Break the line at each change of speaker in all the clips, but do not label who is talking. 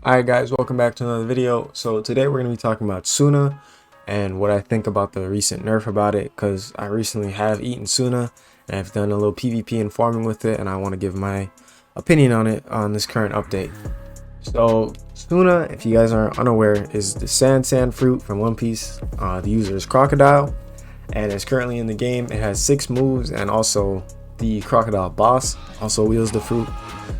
Alright guys, welcome back to another video. So today we're going to be talking about SUNA and what I think about the recent nerf about it, because I recently have eaten SUNA and I've done a little PvP and farming with it, and I want to give my opinion on it on this current update. So SUNA, if you guys are unaware, is the sand fruit from One Piece. The user is Crocodile and it's currently in the game. It has 6 moves, and also the Crocodile boss also wields the fruit.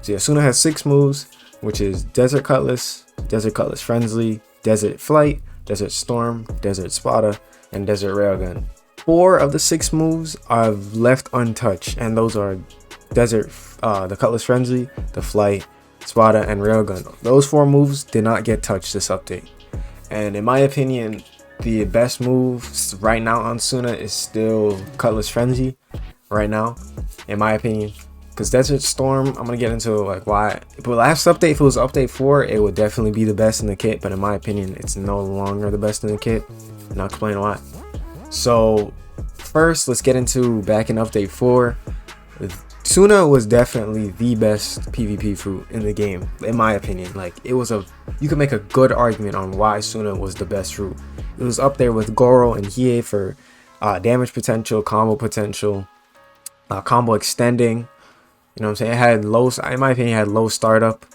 So yeah, SUNA has 6 moves, which is Desert Cutlass, Desert Cutlass Frenzy, Desert Flight, Desert Storm, Desert Spada, and Desert Railgun. 4 of the 6 moves are left untouched, and those are the Cutlass Frenzy, the Flight, Spada, and Railgun. Those 4 moves did not get touched this update. And in my opinion, the best move right now on SUNA is still Cutlass Frenzy, right now, in my opinion. Because Desert Storm, I'm gonna get into like why. But last update, if it was update 4, it would definitely be the best in the kit. But in my opinion, it's no longer the best in the kit, and I'll explain why. So first, let's get into back in update 4. SUNA was definitely the best PvP fruit in the game, in my opinion. Like, it was you could make a good argument on why SUNA was the best fruit. It was up there with Goro and Hiei for damage potential, combo potential, combo extending. You know what I'm saying? It had low, in my opinion, it had low startup,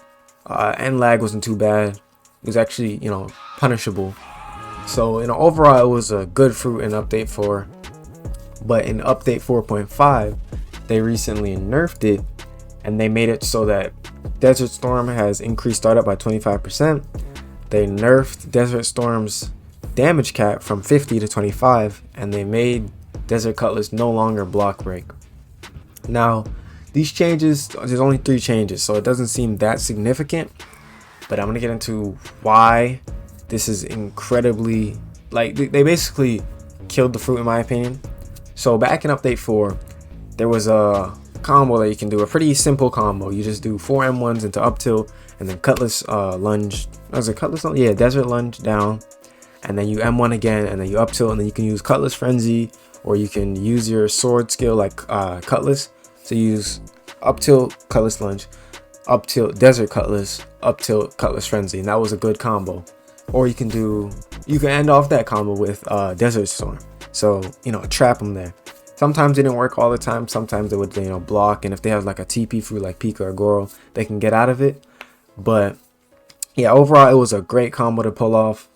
and lag wasn't too bad. It was actually, you know, punishable. So, you know, overall, it was a good fruit in update 4. But in update 4.5, they recently nerfed it, and they made it so that Desert Storm has increased startup by 25%. They nerfed Desert Storm's damage cap from 50 to 25, and they made Desert Cutlass no longer block break. Now, these changes, there's only 3 changes, so it doesn't seem that significant, but I'm gonna get into why this is incredibly, like, they basically killed the fruit in my opinion. So back in update 4, there was a combo that you can do, a pretty simple combo. You just do 4 M1s into up tilt, and then Cutlass lunge. Was it Cutlass? Yeah, Desert lunge down, and then you M1 again, and then you up tilt, and then you can use Cutlass Frenzy, or you can use your sword skill like Cutlass. So use up tilt, Cutlass lunge, up tilt, Desert Cutlass, up tilt, Cutlass Frenzy, and that was a good combo. Or you can end off that combo with Desert Storm. So, you know, trap them there. Sometimes it didn't work all the time. Sometimes they would, you know, block, and if they have like a TP fruit like Pika or Goro, they can get out of it. But yeah, overall it was a great combo to pull off.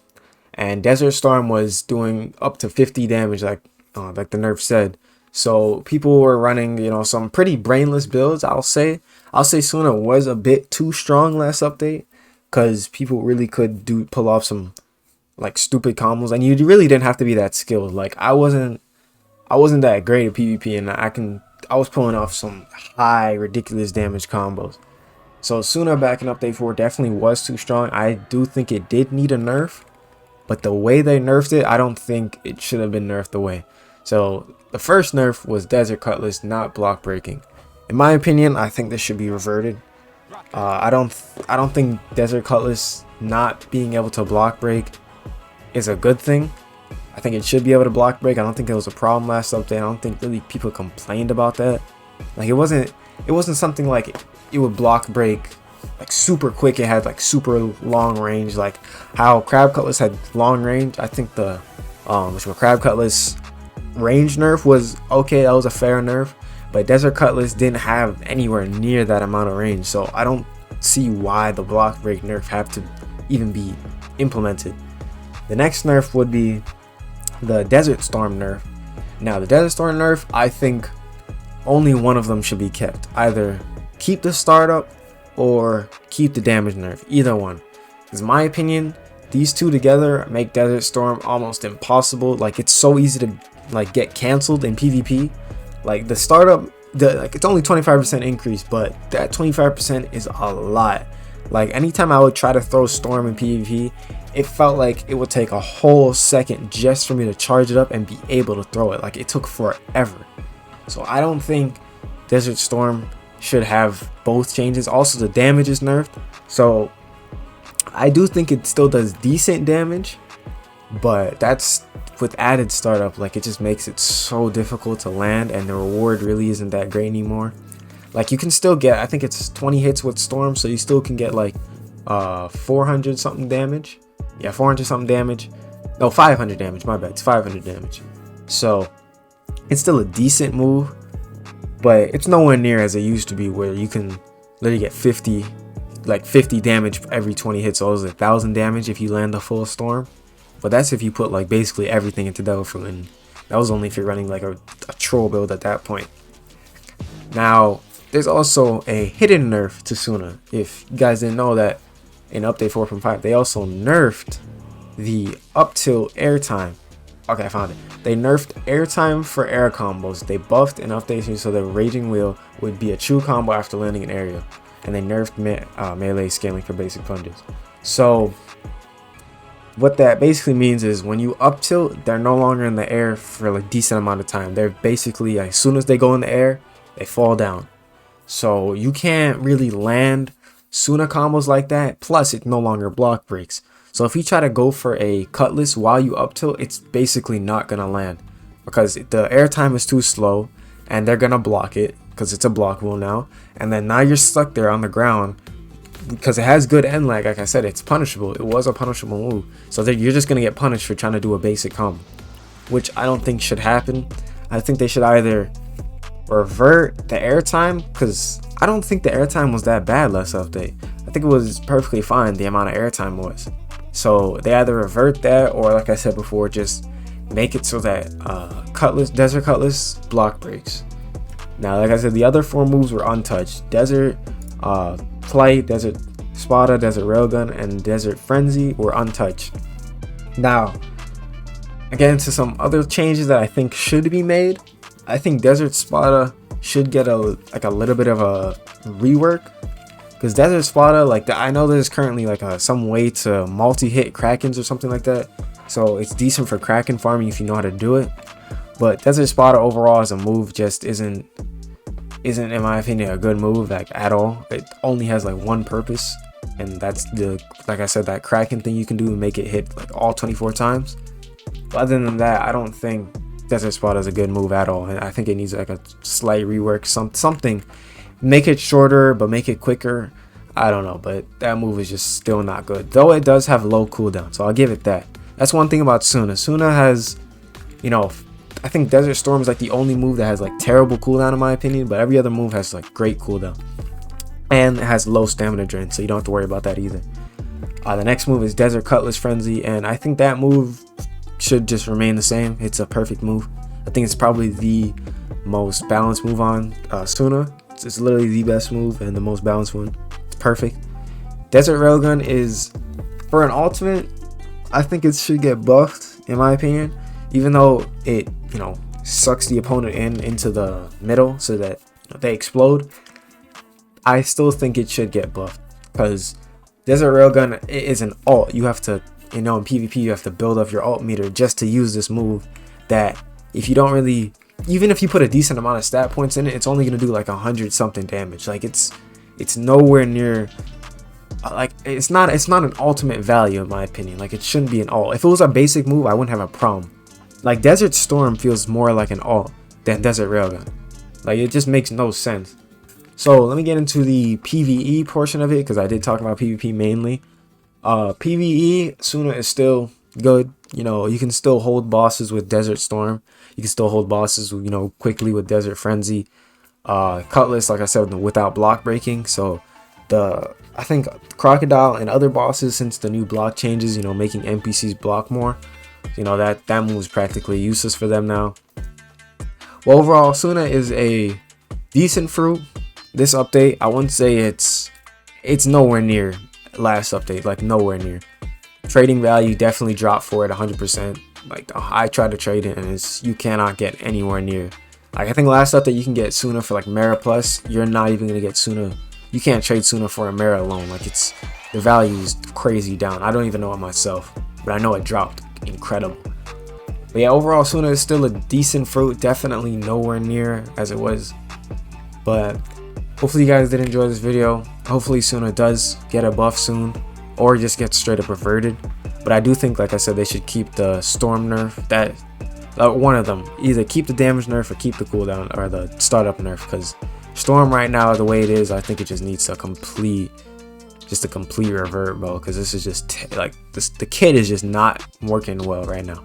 And Desert Storm was doing up to 50 damage, like the nerf said. So people were running, you know, some pretty brainless builds. I'll say SUNA was a bit too strong last update, because people really could pull off some like stupid combos, and you really didn't have to be that skilled. Like, I wasn't that great at PvP, and I was pulling off some high ridiculous damage combos. So SUNA back in update 4 definitely was too strong. I do think it did need a nerf, but the way they nerfed it, I don't think it should have been nerfed away. So the first nerf was Desert Cutlass not block breaking. In my opinion, I think this should be reverted. I don't think Desert Cutlass not being able to block break is a good thing. I think it should be able to block break. I don't think there was a problem last update. I don't think really people complained about that. Like, it wasn't something like it would block break like super quick. It had like super long range, like how Crab Cutlass had long range. I think the Crab Cutlass range nerf was okay. That was a fair nerf, but Desert Cutlass didn't have anywhere near that amount of range. So I don't see why the block break nerf have to even be implemented. The next nerf would be the Desert Storm nerf. Now, the Desert Storm nerf, I think only one of them should be kept. Either keep the startup or keep the damage nerf. Either one. Because in my opinion, these two together make Desert Storm almost impossible. Like, it's so easy to like get canceled in PvP. Like, the startup, it's only 25% increase, but that 25% is a lot. Like, anytime I would try to throw Storm in PvP, it felt like it would take a whole second just for me to charge it up and be able to throw it. Like, it took forever. So I don't think Desert Storm should have both changes. Also, the damage is nerfed, so I do think it still does decent damage, but that's with added startup. Like, it just makes it so difficult to land, and the reward really isn't that great anymore. Like, you can still get, I think it's 20 hits with Storm, so you still can get like 400 something damage. Yeah, 400 something damage. No, 500 damage, my bad. It's 500 damage. So it's still a decent move, but it's nowhere near as it used to be, where you can literally get 50 damage for every 20 hits. So it was 1,000 damage if you land a full storm. But that's if you put like basically everything into Devil Fruit, and that was only if you're running like a troll build at that point. Now there's also a hidden nerf to SUNA. If you guys didn't know that, in update 4.5 they also nerfed the up tilt airtime. Okay, I found it. They nerfed airtime for air combos. They buffed an update so the Raging Wheel would be a true combo after landing an area, and they nerfed melee scaling for basic plunges. So what that basically means is when you up tilt, they're no longer in the air for like decent amount of time. They're basically, as soon as they go in the air, they fall down. So you can't really land SUNA combos like that. Plus it no longer block breaks. So if you try to go for a Cutlass while you up tilt, it's basically not gonna land, because the airtime is too slow and they're gonna block it because it's a block wheel now. And then now you're stuck there on the ground because it has good end lag. Like I said, it's punishable. It was a punishable move. So you're just gonna get punished for trying to do a basic combo, which I don't think should happen. I think they should either revert the airtime, because I don't think the airtime was that bad last update. I think it was perfectly fine, the amount of airtime was. So they either revert that, or like I said before, just make it so that Cutlass, Desert Cutlass block breaks. Now, like I said, the other 4 moves were untouched. Desert Flight, Desert Spada, Desert Railgun, and Desert Frenzy were untouched. Now, again, to some other changes that I think should be made. I think Desert Spada should get a little bit of a rework, because Desert Spada, I know there's currently some way to multi-hit Krakens or something like that, so it's decent for Kraken farming if you know how to do it. But Desert Spada overall as a move just isn't in my opinion a good move at all. It only has one purpose, and that's like I said, that Kraken thing you can do and make it hit all 24 times. But other than that, I don't think Desert Spada is a good move at all, and I think it needs a slight rework, something. Make it shorter but make it quicker. I don't know, but that move is just still not good, though it does have low cooldown, so I'll give it that. That's one thing about SUNA. SUNA has, I think Desert Storm is the only move that has terrible cooldown in my opinion, but every other move has great cooldown, and it has low stamina drain, so you don't have to worry about that either. The next move is Desert Cutlass Frenzy, and I think that move should just remain the same. It's a perfect move. I think it's probably the most balanced move on SUNA. It's literally the best move and the most balanced one. It's perfect. Desert Railgun is, for an ultimate, I think it should get buffed in my opinion, even though it sucks the opponent into the middle so that they explode. I still think it should get buffed, because Desert Railgun is an ult. You have to, in PvP, you have to build up your ult meter just to use this move, that if you don't really, even if you put a decent amount of stat points in it, it's only going to do 100 something damage. It's nowhere near, it's not an ultimate value in my opinion. It shouldn't be an ult. If it was a basic move, I wouldn't have a problem. Desert Storm feels more like an ult than Desert Railgun. It just makes no sense. So let me get into the PvE portion of it, because I did talk about PvP mainly. PvE, SUNA is still good. You can still hold bosses with Desert Storm. You can still hold bosses, quickly with Desert Frenzy. Cutlass, like I said, without block breaking. So I think Crocodile and other bosses, since the new block changes, making NPCs block more, that move is practically useless for them now. Well, overall, SUNA is a decent fruit. This update, I wouldn't say it's nowhere near last update, nowhere near. Trading value definitely dropped for it 100%. I tried to trade it, and you cannot get anywhere near. I think last update you can get SUNA for Mera Plus. You're not even gonna get SUNA. You can't trade SUNA for a Mera alone. The value is crazy down. I don't even know it myself, but I know it dropped incredible. But yeah, overall SUNA is still a decent fruit. Definitely nowhere near as it was. But hopefully you guys did enjoy this video. Hopefully SUNA does get a buff soon, or just get straight up reverted. But I do think, like I said, they should keep the Storm nerf. That one of them, either keep the damage nerf or keep the cooldown, or the startup nerf, because Storm right now, the way it is, I think it just needs a complete just a complete revert, bro, because this is just like this, the kit is just not working well right now.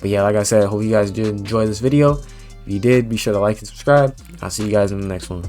But yeah, like I said, I hope you guys did enjoy this video. If you did, be sure to like and subscribe. I'll see you guys in the next one.